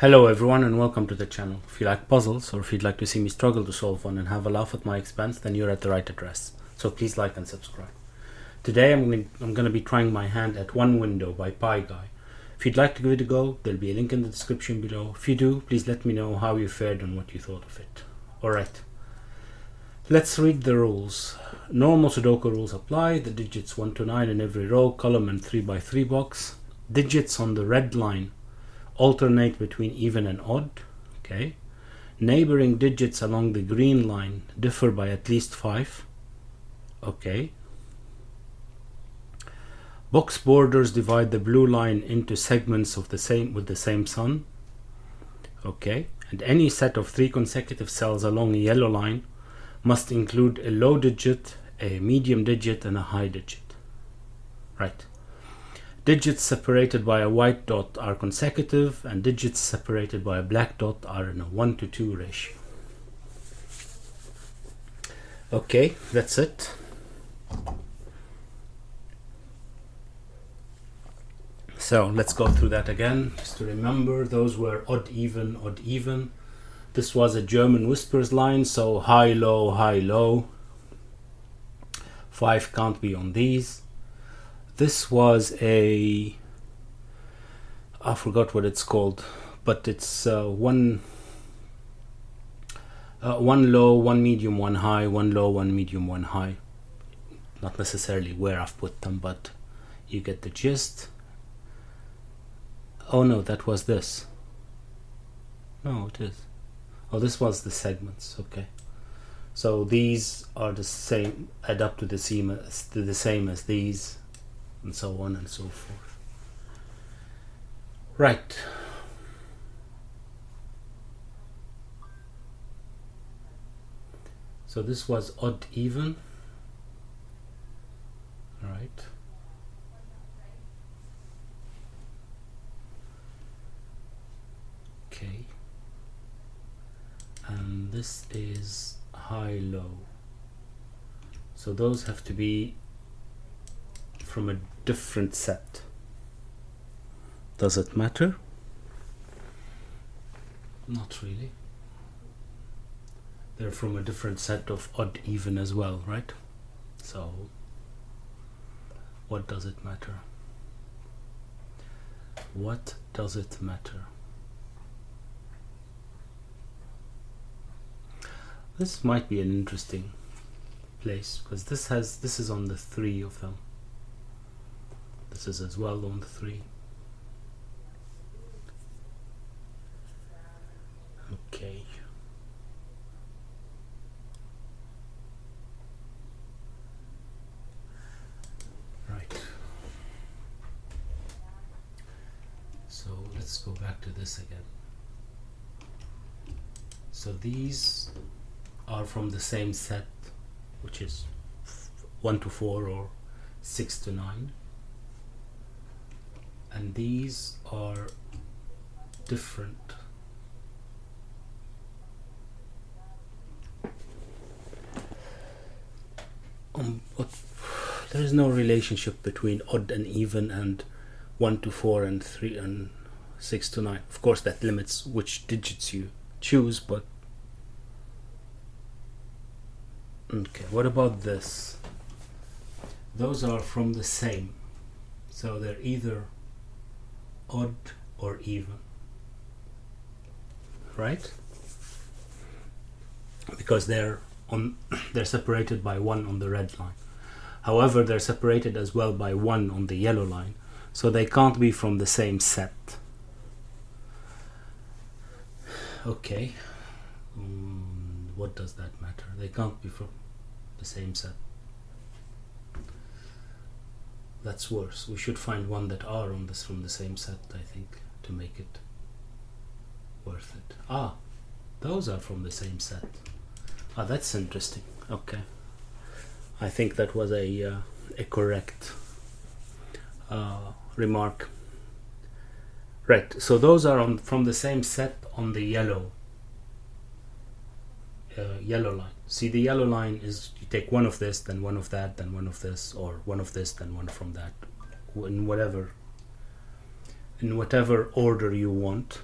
Hello everyone and welcome to the channel. If you like puzzles or if you'd like to see me struggle to solve one and have a laugh at my expense, then you're at the right address. So please like and subscribe. Today I'm going to be trying my hand at One Window by pieguy. If you'd like to give it a go, there'll be a link in the description below. If you do, please let me know how you fared and what you thought of it. Alright, let's read the rules. Normal Sudoku rules apply. The digits 1 to 9 in every row, column and 3 by 3 box. Digits on the red line alternate between even and odd. Okay. Neighboring digits along the green line differ by at least 5. Okay. Box borders divide the blue line into segments of the same sum. Okay. And any set of 3 consecutive cells along a yellow line must include a low digit, a medium digit, and a high digit. Right. Digits separated by a white dot are consecutive, and digits separated by a black dot are in a 1:2 ratio. Okay, that's it. So let's go through that again. Just to remember, those were odd, even, odd, even. This was a German whispers line, so high, low, high, low. 5 can't be on these. This was I forgot what it's called, but it's one low, one medium, one high, one low, one medium, one high. Not necessarily where I've put them, but you get the gist. Oh no, that was this. No, it is. Oh, this was the segments. Okay. So these are the same, add up to the same as these, and so on and so forth. Right. So this was odd, even. Right. Okay. And this is high, low. So those have to be from a different set. Does it matter? Not really. They're from a different set of odd, even as well, right? So what does it matter? What does it matter? This might be an interesting place because this is on the 3 of them. This is as well on the 3. Okay. Right. So let's go back to this again. So these are from the same set, which is 1 to 4 or 6 to 9. And these are different. But there is no relationship between odd and even and 1 to 4 and 3 and 6 to 9. Of course, that limits which digits you choose, but okay, what about this? Those are from the same, so they're either odd or even, right? Because they're separated by 1 on the red line. However, they're separated as well by 1 on the yellow line, so they can't be from the same set. Okay. What does that matter? They can't be from the same set. That's worse. We should find one that are on this from the same set, I think, to make it worth it. Ah, those are from the same set. Ah, that's interesting. Okay. I think that was a correct remark. Right, so those are from the same set on the yellow line. See, the yellow line is you take one of this, then one of that, then one of this, or one of this, then one from that, in whatever order you want.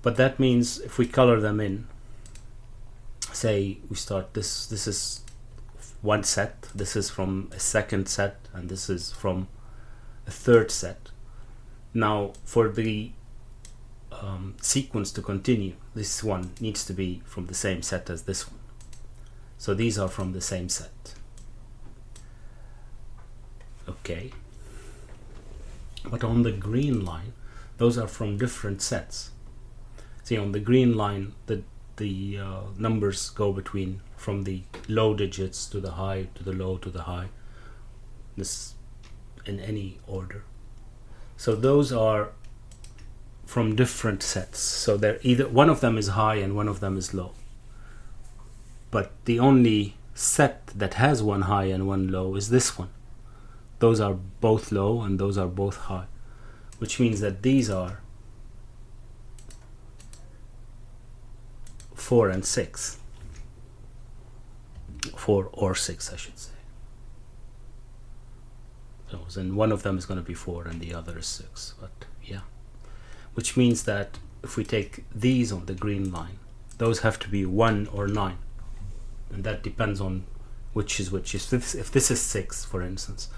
But that means if we color them in, say we start this is one set, this is from a second set, and this is from a third set. Now for the sequence to continue, this one needs to be from the same set as this one. So these are from the same set. Okay. But on the green line, those are from different sets. See, on the green line, the numbers go between from the low digits to the high, to the low, to the high. This in any order. So those are from different sets. So they're either one of them is high and one of them is low. But the only set that has one high and one low is this one. Those are both low and those are both high, which means that these are 4 and 6. 4 or 6, I should say. So then one of them is going to be 4 and the other is 6. But yeah, which means that if we take these on the green line, those have to be 1 or 9, and that depends on which is which. If this is 6, for instance,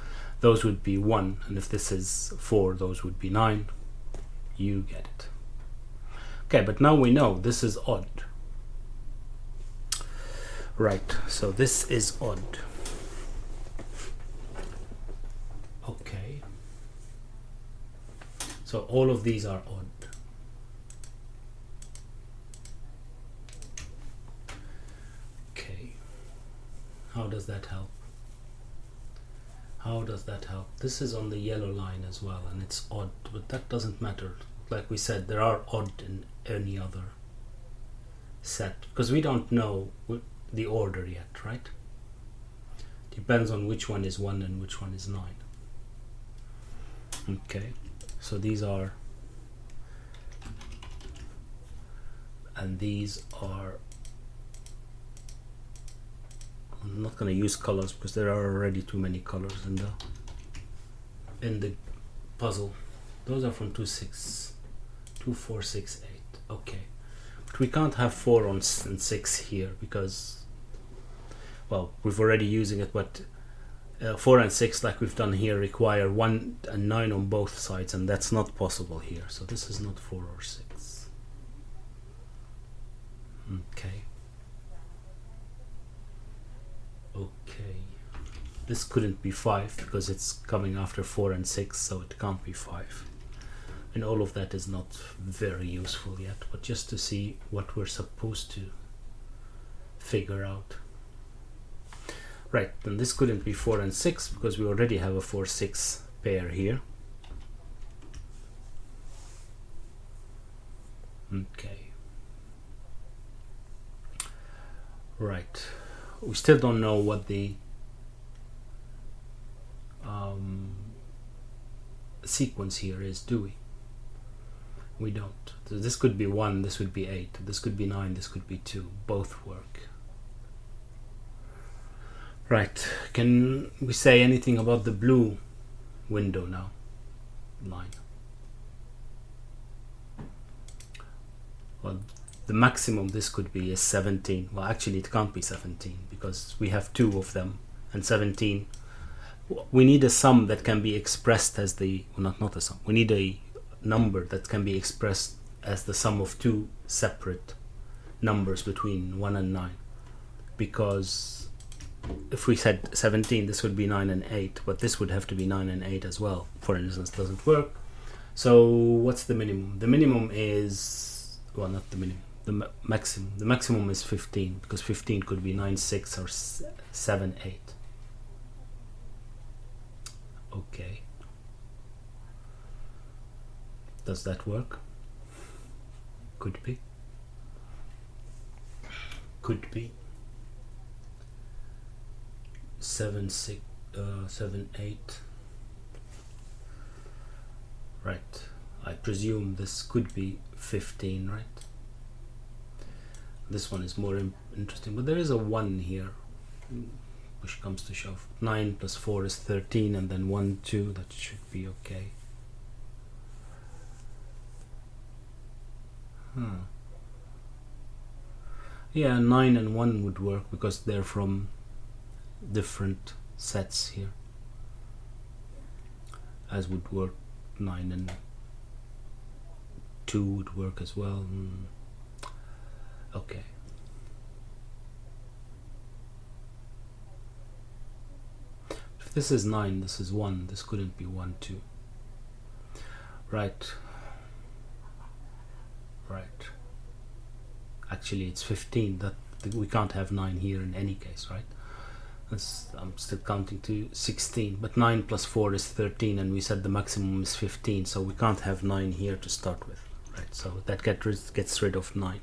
those would be 1, and if this is 4, those would be 9. You get it. Okay, but now we know this is odd. Right, so this is odd. Okay. So all of these are odd. Okay. How does that help? How does that help? This is on the yellow line as well, and it's odd, but that doesn't matter. Like we said, there are odd in any other set, because we don't know the order yet, right? Depends on which one is 1 and which one is 9. Okay, so these are, and these are, I'm not going to use colors because there are already too many colors in the puzzle. Those are from 2, 4, 6, 8. Okay, but we can't have 4 and 6 here because, well, we've already using it, but 4 and 6, like we've done here, require 1 and 9 on both sides, and that's not possible here. So this is not 4 or 6. Okay. Okay. This couldn't be 5 because it's coming after 4 and 6, so it can't be 5. And all of that is not very useful yet, but just to see what we're supposed to figure out. Right, then this couldn't be 4 and 6 because we already have a 4-6 pair here. Okay. Right. We still don't know what the sequence here is, do we? We don't. So this could be 1, this would be 8, this could be 9, this could be 2. Both work. Right, can we say anything about the blue window now? Line. Well, the maximum this could be is 17. Well, actually it can't be 17 because we have 2 of them, and 17. We need a sum that can be expressed as the, well, not a sum. We need a number that can be expressed as the sum of 2 separate numbers between 1 and 9, because if we said 17, this would be 9 and 8, but this would have to be 9 and 8 as well. For instance, doesn't work. So what's the minimum? The minimum is, well, not the minimum, the maximum. The maximum is 15, because 15 could be 9, 6 or 7, 8. Okay. Does that work? Could be. Could be. 7, 6, 7, 8. Right. I presume this could be 15, right? This one is more interesting, but there is a 1 here, which comes to shove. 9 plus 4 is 13, and then 1, 2, that should be okay. Yeah, 9 and 1 would work because they're from different sets here, as would work 9 and 2 would work as well. Okay. If this is 9, this is 1, this couldn't be 1, 2. Right. Actually, it's 15. That we can't have 9 here in any case, right? I'm still counting to 16, but 9 plus 4 is 13, and we said the maximum is 15, so we can't have 9 here to start with, right? So that gets rid of 9.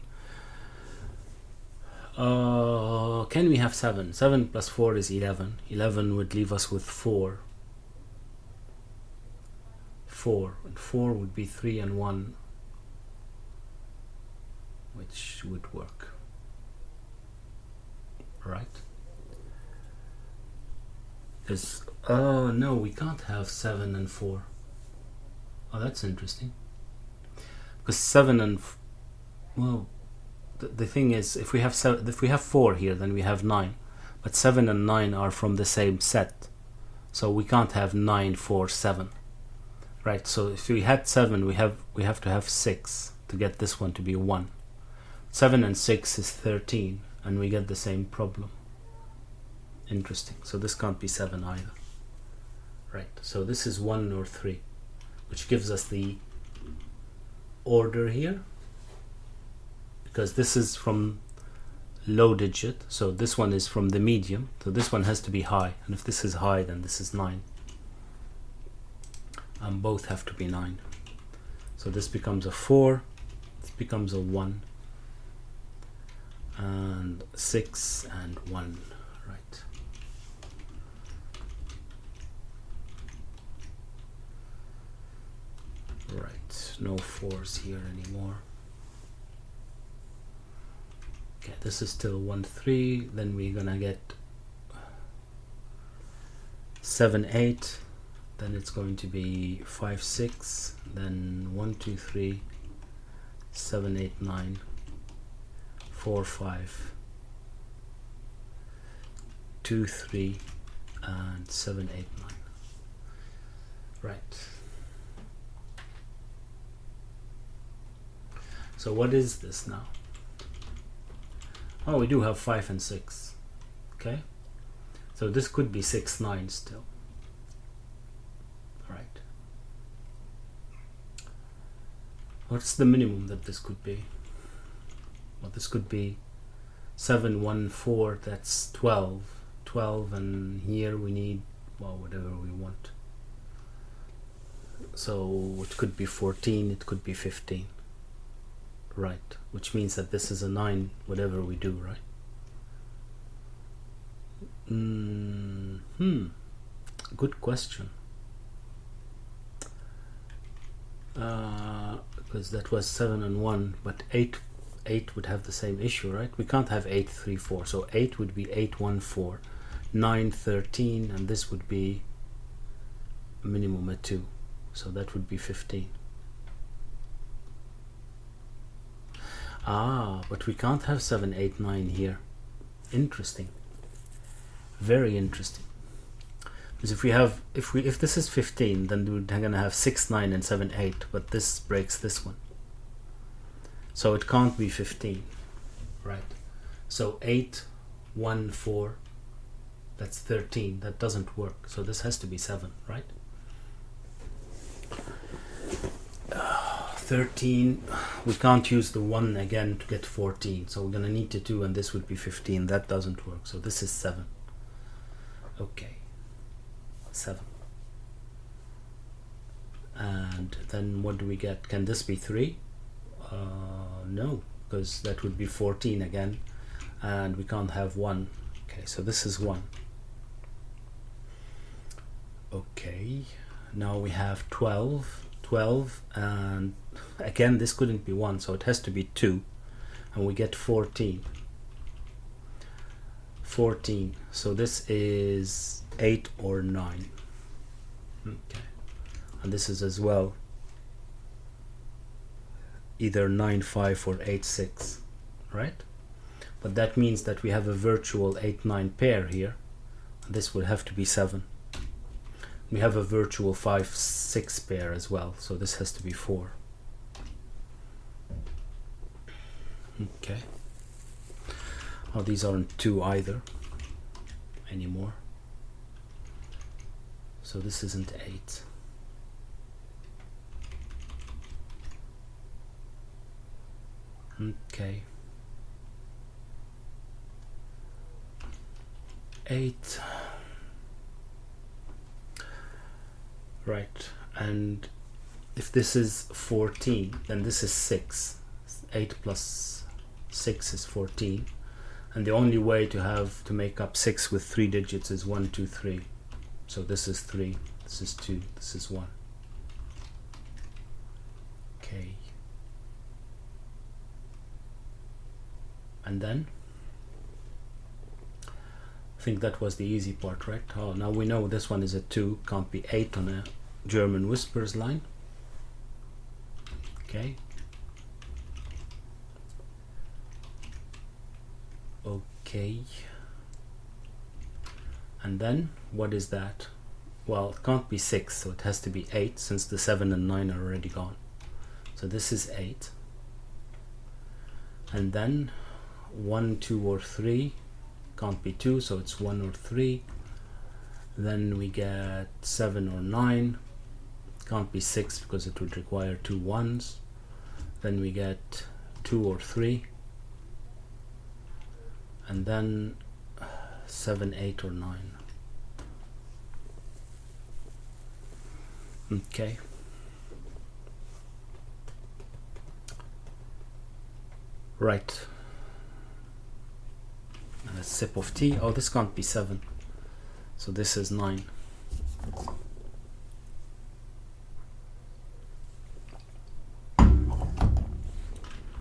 Can we have 7? 7 plus 4 is 11. 11 would leave us with 4. 4, and 4 would be 3 and 1, which would work, right? Because no, we can't have 7 and 4. Oh, that's interesting, because 7 and well, the thing is, if we have 4 here, then we have 9, but 7 and 9 are from the same set, so we can't have 9, 4, 7, right? So if we had 7, we have to have 6 to get this one to be 1. 7 and 6 is 13, and we get the same problem. Interesting. So this can't be 7 either, right? So this is 1 or 3, which gives us the order here, because this is from low digit, so this one is from the medium, so this one has to be high, and if this is high, then this is 9, and both have to be 9. So this becomes a 4, this becomes a 1, and 6 and 1, right? Right, no 4s here anymore. Okay, this is still 1, 3, then we're gonna get 7, 8, then it's going to be 5, 6, then 1, 2, 3, 7, 8, 9, 4, 5, 2, 3, and 7, 8, 9. Right. So what is this now? Oh, we do have 5 and 6. Okay. So this could be 6, 9 still. Right. What's the minimum that this could be? Well, this could be 7, 1, 4, that's 12. 12, and here we need, well, whatever we want. So it could be 14, it could be 15. Right, which means that this is a 9, whatever we do, right? Good question. Because that was 7 and 1, but 8 would have the same issue, right? We can't have 8, 3, 4. So 8 would be 8, 1, 4, 9, 13, and this would be minimum at 2. So that would be 15. But we can't have 7, 8, 9 here. Interesting. Very interesting. Because if this is 15, then we're gonna have 6, 9, and 7, 8. But this breaks this one. So it can't be 15, right? So 8, 1, 4. That's 13. That doesn't work. So this has to be 7, right? 13, we can't use the 1 again to get 14, so we're gonna need to 2, and this would be 15. That doesn't work, so this is 7. Okay, 7. And then what do we get? Can this be 3? No, because that would be 14 again, and we can't have 1. Okay, so this is 1. Okay, now we have 12, and again this couldn't be 1, so it has to be 2, and we get 14. 14, so this is 8 or 9. Okay, and this is as well either 9-5 or 8-6, right? But that means that we have a virtual 8-9 pair here. This would have to be 7. We have a virtual 5-6 pair as well, so this has to be 4. Okay. Oh, these aren't 2 either anymore. So this isn't 8. Okay. 8. Right, and if this is 14, then this is 6. 8 plus 6 is 14. And the only way to make up 6 with 3 digits is 1, 2, 3. So this is 3, this is 2, this is 1. Okay. And then I think that was the easy part, right? Oh, now we know this one is a 2, can't be 8 on a German whispers line. Okay. Okay. And then what is that? Well, it can't be 6, so it has to be 8, since the 7 and 9 are already gone. So this is 8. And then 1, 2, or 3. Can't be 2, so it's 1 or 3. Then we get 7 or 9. Can't be 6 because it would require 2 1s. Then we get 2 or 3. And then 7, 8, or 9. Okay. Right. And a sip of tea. Oh, this can't be 7. So this is 9.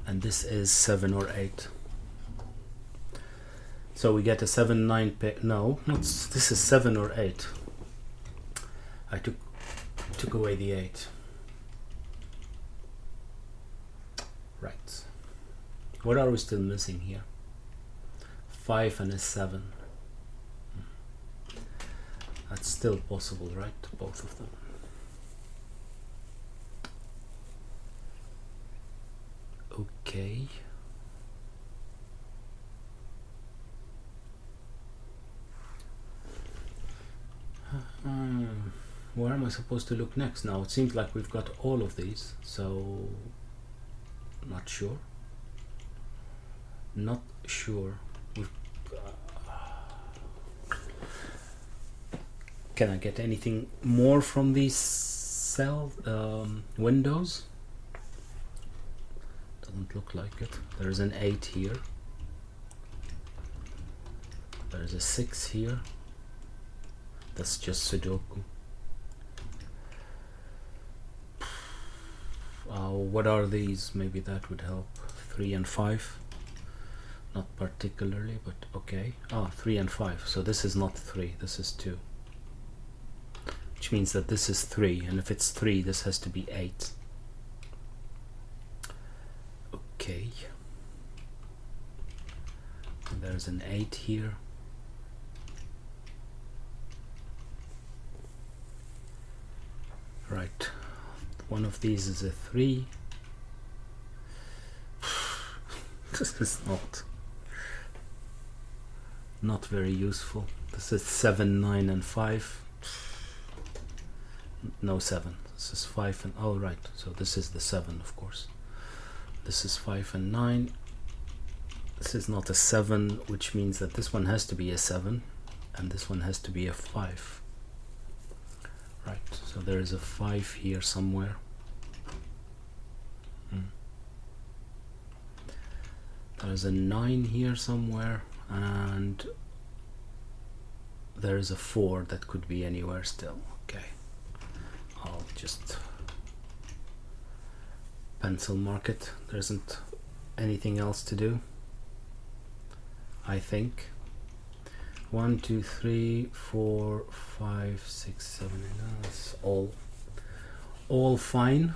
And this is 7 or 8. So we get a 7, 9 pair. No, this is 7 or 8. I took away the 8. Right. What are we still missing here? 5 and a 7. That's still possible, right? Both of them. Okay. Where am I supposed to look next now? It seems like we've got all of these, so not sure. Not sure. Can I get anything more from these cell windows? Doesn't look like it. There's an 8 here. There's a 6 here. That's just Sudoku. What are these? Maybe that would help. 3 and 5. Not particularly, but okay. 3 and 5. So this is not 3, this is 2. Which means that this is 3, and if it's 3, this has to be 8. Okay. And there's an 8 here. Right. One of these is a 3. This is not very useful. This is 7, 9, and 5. No 7. This is 5 and oh right. So this is the 7, of course. This is 5 and 9. This is not a 7, which means that this one has to be a 7, and this one has to be a 5. Right. So there is a 5 here somewhere. There's a 9 here somewhere, and there is a 4 that could be anywhere still. Okay, I'll just pencil mark it. There isn't anything else to do, I think. 1, 2, 3, 4, 5, 6, 7, 8. That's all fine.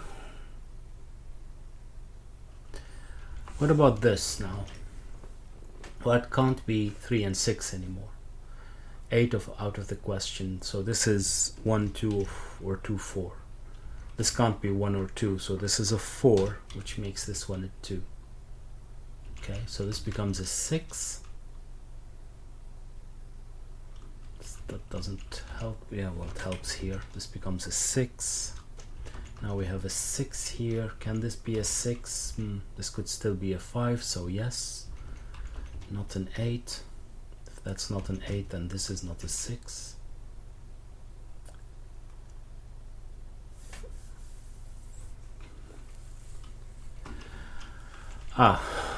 What about this now? Well, it can't be 3 and 6 anymore. 8 out of the question. So this is 1, 2, or 2, 4. This can't be 1 or 2. So this is a 4, which makes this one a 2. Okay, so this becomes a 6. That doesn't help. Yeah, well, it helps here. This becomes a 6. Now we have a 6 here. Can this be a 6? This could still be a 5, so yes. Not an 8. If that's not an 8, then this is not a 6.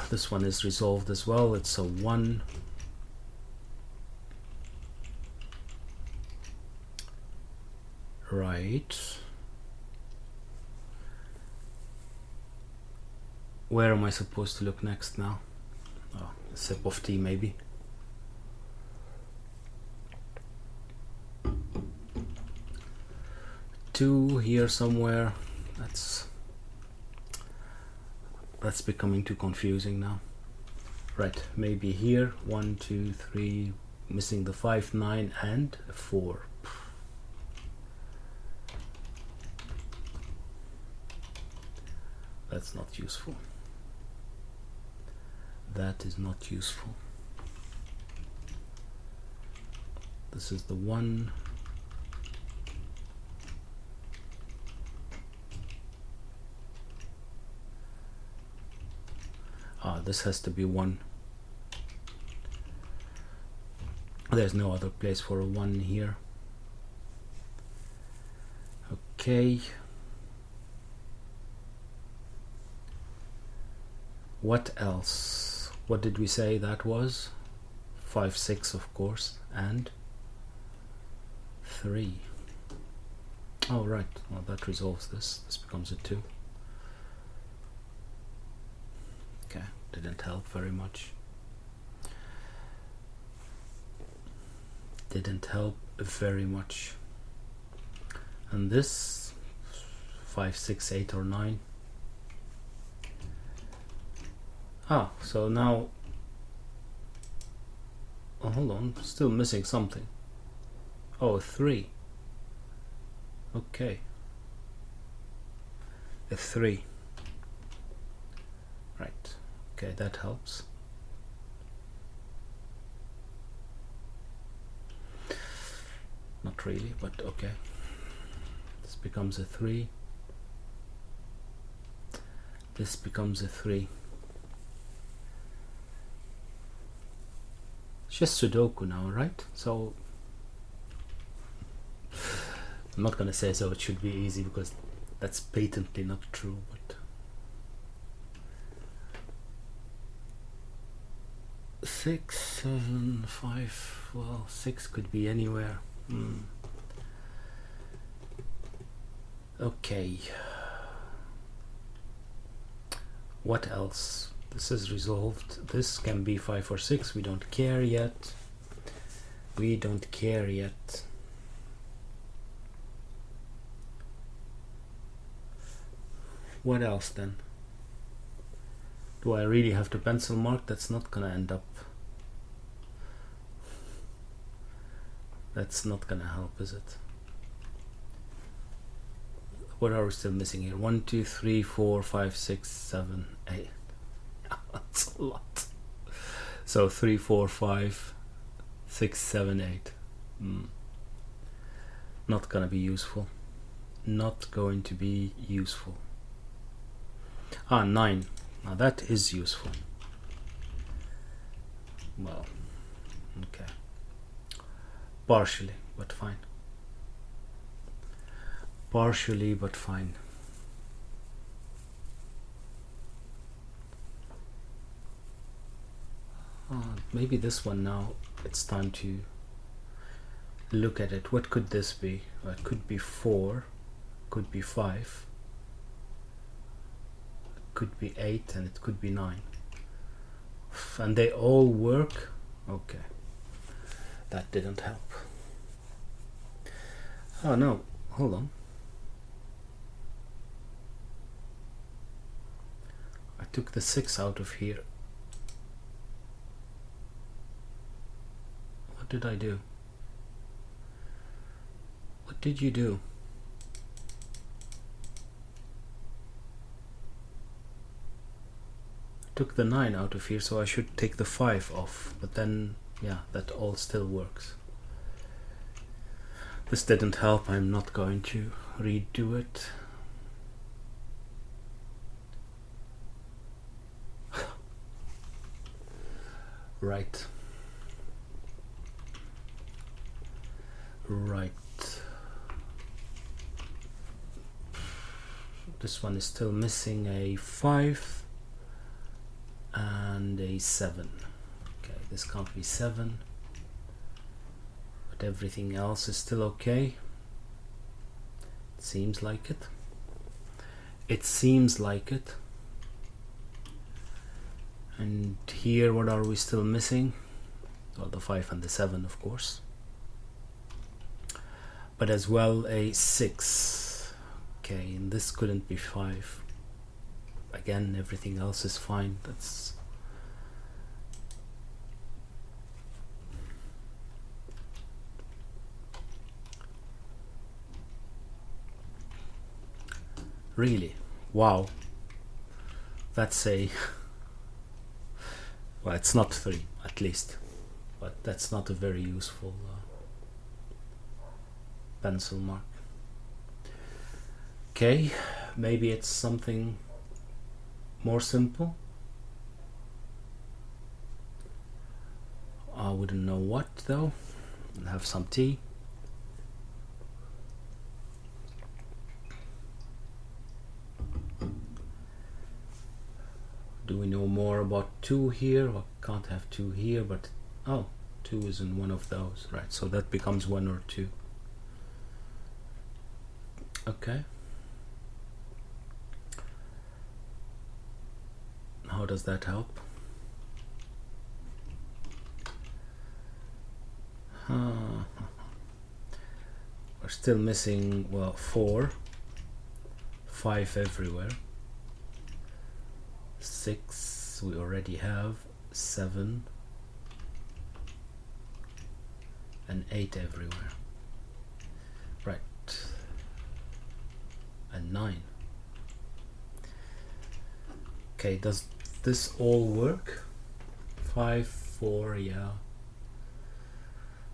This one is resolved as well. It's a 1. Right. Where am I supposed to look next now? Oh, a sip of tea maybe. Two here somewhere. That's becoming too confusing now. Right, maybe here. 1, 2, 3, missing the 5, 9, and a 4. That's not useful. That is not useful. This is the 1. This has to be 1. There's no other place for a 1 here. Okay. What else? What did we say that was? 5, 6, of course, and 3. Oh, right. Well, that resolves this. This becomes a 2. Okay, didn't help very much. Didn't help very much. And this 5, 6, 8, or 9. So now, oh, hold on, still missing something. Oh, 3. Okay. A 3. Right. Okay, that helps. Not really, but okay. This becomes a 3. This becomes a 3. It's just Sudoku now, right? So I'm not gonna say so it should be easy, because that's patently not true, but 6, 7, 5, well, 6 could be anywhere. Okay. What else? This is resolved. This can be 5 or 6. We don't care yet. We don't care yet. What else then? Do I really have to pencil mark? That's not gonna end up. That's not gonna help, is it? What are we still missing here? 1, 2, 3, 4, 5, 6, 7, 8. That's a lot. So 3, 4, 5, 6, 7, 8. Not gonna be useful. Not going to be useful. 9. Now that is useful. Well, okay. Partially, but fine. Partially, but fine. Maybe this one now, it's time to look at it. What could this be? It could be 4, could be 5, it could be 8, and it could be 9. And they all work? Okay. That didn't help. Oh no, hold on. took the 6 out of here. What did I do? What did you do? I took the 9 out of here, so I should take the 5 off, but then yeah, that all still works. This didn't help. I'm not going to redo it. Right. This one is still missing a 5 and a 7. Okay, this can't be 7, but everything else is still okay. It seems like it. It seems like it. And here, what are we still missing? Well, the 5 and the 7, of course. But as well a 6. Okay, and this couldn't be 5. Again, everything else is fine. That's really, wow. That's a well, it's not 3 at least, but that's not a very useful pencil mark. Okay, maybe it's something more simple. I wouldn't know what though. I'll have some tea. Do we know more about 2 here? I can't have 2 here, but oh, 2 is in one of those, right? So that becomes 1 or 2. Okay. How does that help? We're still missing, well, 4, 5 everywhere. 6 we already have, 7 and 8 everywhere, right, and 9. Okay, does this all work? 5, 4, yeah.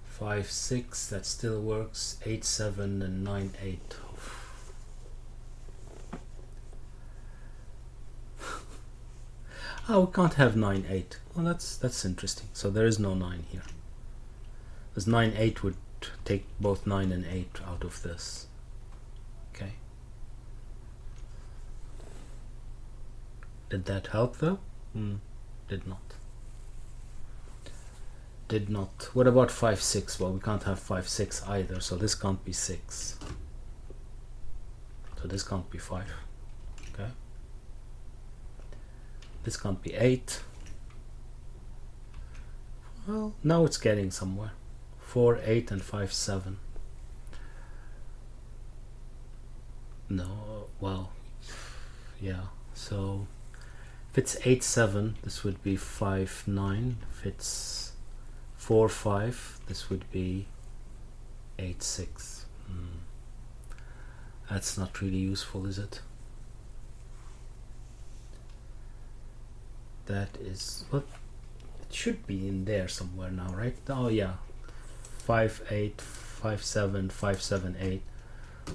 5, 6, that still works. 8, 7 and 9, 8. Oh, we can't have 9, 8. Well, that's interesting. So there is no 9 here. Because 9, 8 would take both 9 and 8 out of this. Okay. Did that help though? Did not. Did not. What about 5, 6? Well, we can't have 5, 6 either. So this can't be 6. So this can't be 5. Okay. This can't be 8. Well, now it's getting somewhere. 4, 8 and 5, 7. No, well, yeah. So if it's 8, 7, this would be 5, 9. If it's 4, 5, this would be 8, 6. That's not really useful, is it? That is what it should be in there somewhere now, right? Oh yeah, 5, 8, 5, 7, 5, 7, 8.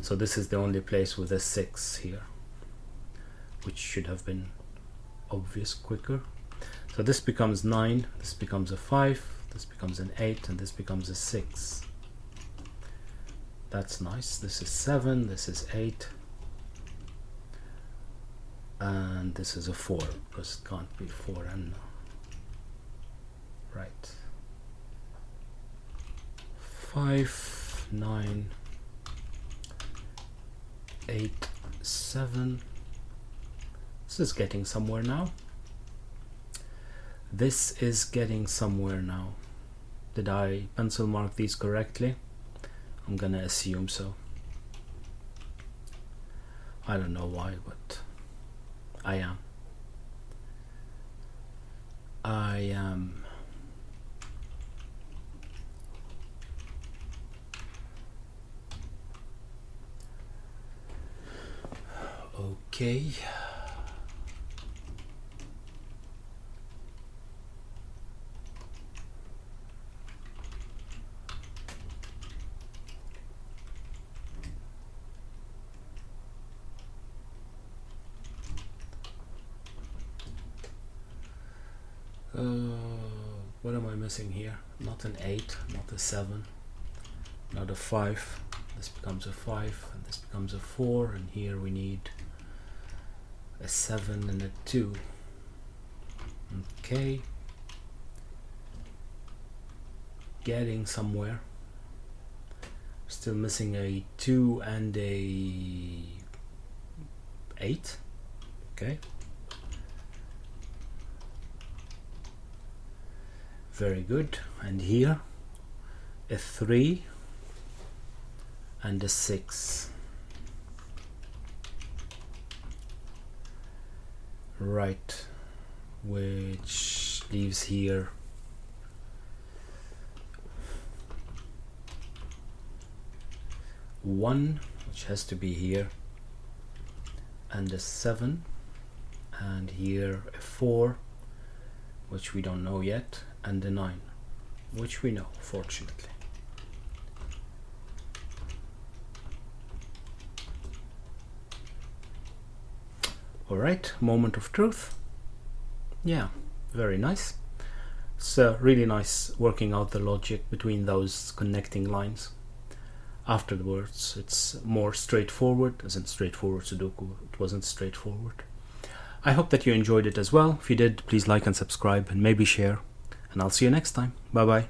So this is the only place with a 6 here, which should have been obvious quicker. So this becomes 9, this becomes a 5, this becomes an 8, and this becomes a 6. That's nice. This is 7, this is 8. And this is a 4, because it can't be 4 and right. 5, 9, 8, 7. This is getting somewhere now. This is getting somewhere now. Did I pencil mark these correctly? I'm gonna assume so. I don't know why, but I am. I am okay. What am I missing here? Not an 8, not a 7, not a 5. This becomes a 5 and this becomes a 4, and here we need a 7 and a 2. Okay, getting somewhere. Still missing a 2 and a 8. Okay, very good. And here a 3 and a 6. Right, which leaves here one, which has to be here, and a 7, and here a 4, which we don't know yet, and a 9, which we know, fortunately. Alright, moment of truth. Yeah, very nice. So really nice working out the logic between those connecting lines. Afterwards, it's more straightforward, as in straightforward Sudoku. It wasn't straightforward. I hope that you enjoyed it as well. If you did, please like and subscribe and maybe share. And I'll see you next time. Bye bye.